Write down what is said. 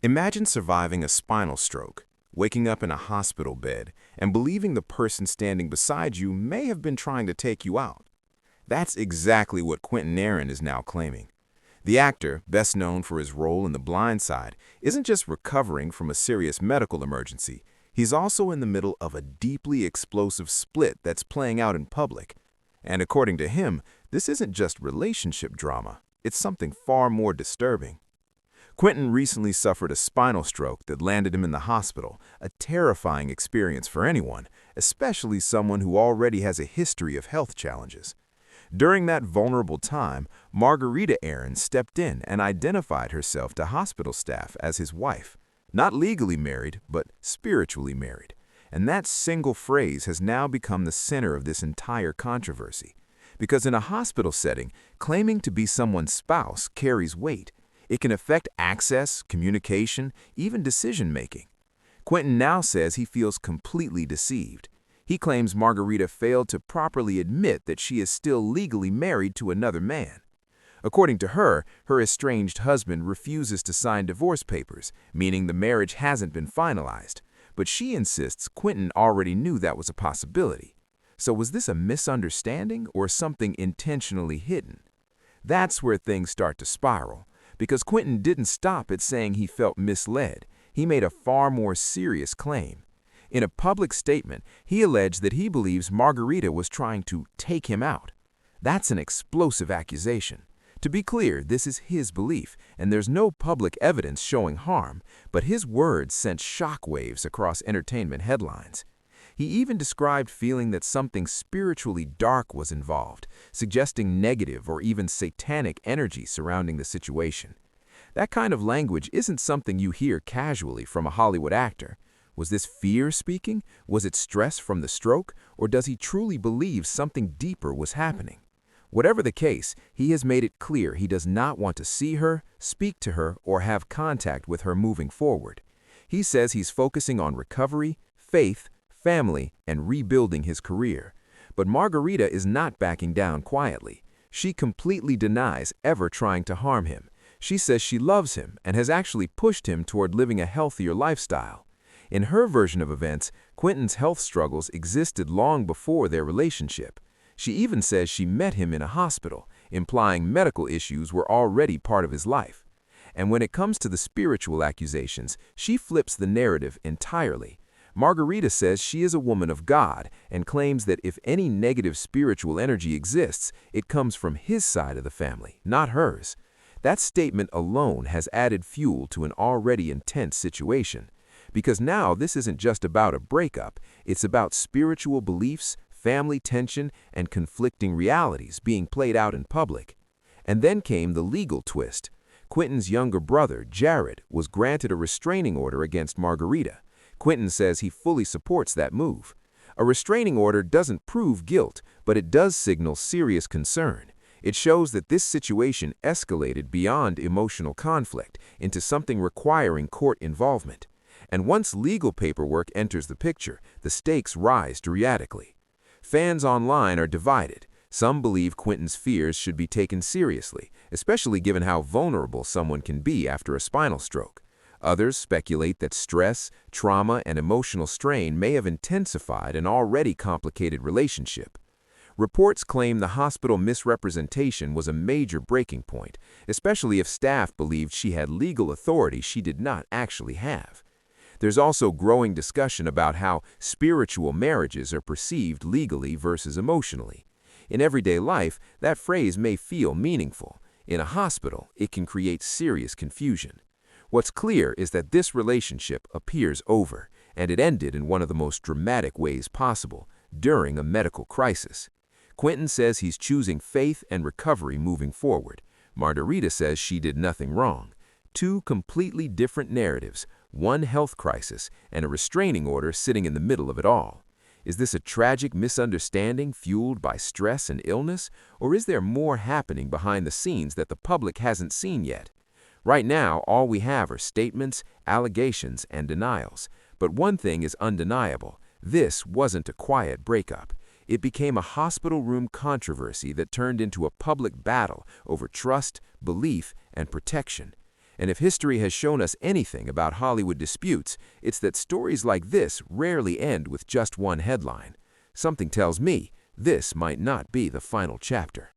Imagine surviving a spinal stroke, waking up in a hospital bed, and believing the person standing beside you may have been trying to take you out. That's exactly what Quinton is now claiming. The actor, best known for his role in The Blind Side, isn't just recovering from a serious medical emergency, he's also in the middle of a deeply explosive split that's playing out in public. And according to him, this isn't just relationship drama, it's something far more disturbing. Quinton recently suffered a spinal stroke that landed him in the hospital, a terrifying experience for anyone, especially someone who already has a history of health challenges. During that vulnerable time, Margarita Aaron stepped in and identified herself to hospital staff as his wife. Not legally married, but spiritually married. And that single phrase has now become the center of this entire controversy. Because in a hospital setting, claiming to be someone's spouse carries weight. It can affect access, communication, even decision-making. Quinton now says he feels completely deceived. He claims Margarita failed to properly admit that she is still legally married to another man. According to her, her estranged husband refuses to sign divorce papers, meaning the marriage hasn't been finalized. But she insists Quinton already knew that was a possibility. So was this a misunderstanding or something intentionally hidden? That's where things start to spiral. Because Quinton didn't stop at saying he felt misled, he made a far more serious claim. In a public statement, he alleged that he believes Margarita was trying to take him out. That's an explosive accusation. To be clear, this is his belief, and there's no public evidence showing harm, but his words sent shockwaves across entertainment headlines. He even described feeling that something spiritually dark was involved, suggesting negative or even satanic energy surrounding the situation. That kind of language isn't something you hear casually from a Hollywood actor. Was this fear speaking? Was it stress from the stroke? Or does he truly believe something deeper was happening? Whatever the case, he has made it clear he does not want to see her, speak to her, or have contact with her moving forward. He says he's focusing on recovery, faith, family, and rebuilding his career. But Margarita is not backing down quietly. She completely denies ever trying to harm him. She says she loves him and has actually pushed him toward living a healthier lifestyle. In her version of events, Quinton's health struggles existed long before their relationship. She even says she met him in a hospital, implying medical issues were already part of his life. And when it comes to the spiritual accusations, she flips the narrative entirely. Margarita says she is a woman of God and claims that if any negative spiritual energy exists, it comes from his side of the family, not hers. That statement alone has added fuel to an already intense situation. Because now this isn't just about a breakup, it's about spiritual beliefs, family tension, and conflicting realities being played out in public. And then came the legal twist. Quinton's younger brother, Jared, was granted a restraining order against Margarita. Quinton says he fully supports that move. A restraining order doesn't prove guilt, but it does signal serious concern. It shows that this situation escalated beyond emotional conflict into something requiring court involvement. And once legal paperwork enters the picture, the stakes rise dramatically. Fans online are divided. Some believe Quinton's fears should be taken seriously, especially given how vulnerable someone can be after a spinal stroke. Others speculate that stress, trauma, and emotional strain may have intensified an already complicated relationship. Reports claim the hospital misrepresentation was a major breaking point, especially if staff believed she had legal authority she did not actually have. There's also growing discussion about how spiritual marriages are perceived legally versus emotionally. In everyday life, that phrase may feel meaningful. In a hospital, it can create serious confusion. What's clear is that this relationship appears over, and it ended in one of the most dramatic ways possible, during a medical crisis. Quinton says he's choosing faith and recovery moving forward. Margarita says she did nothing wrong. Two completely different narratives, one health crisis and a restraining order sitting in the middle of it all. Is this a tragic misunderstanding fueled by stress and illness, or is there more happening behind the scenes that the public hasn't seen yet? Right now, all we have are statements, allegations, and denials. But one thing is undeniable. This wasn't a quiet breakup. It became a hospital room controversy that turned into a public battle over trust, belief, and protection. And if history has shown us anything about Hollywood disputes, it's that stories like this rarely end with just one headline. Something tells me this might not be the final chapter.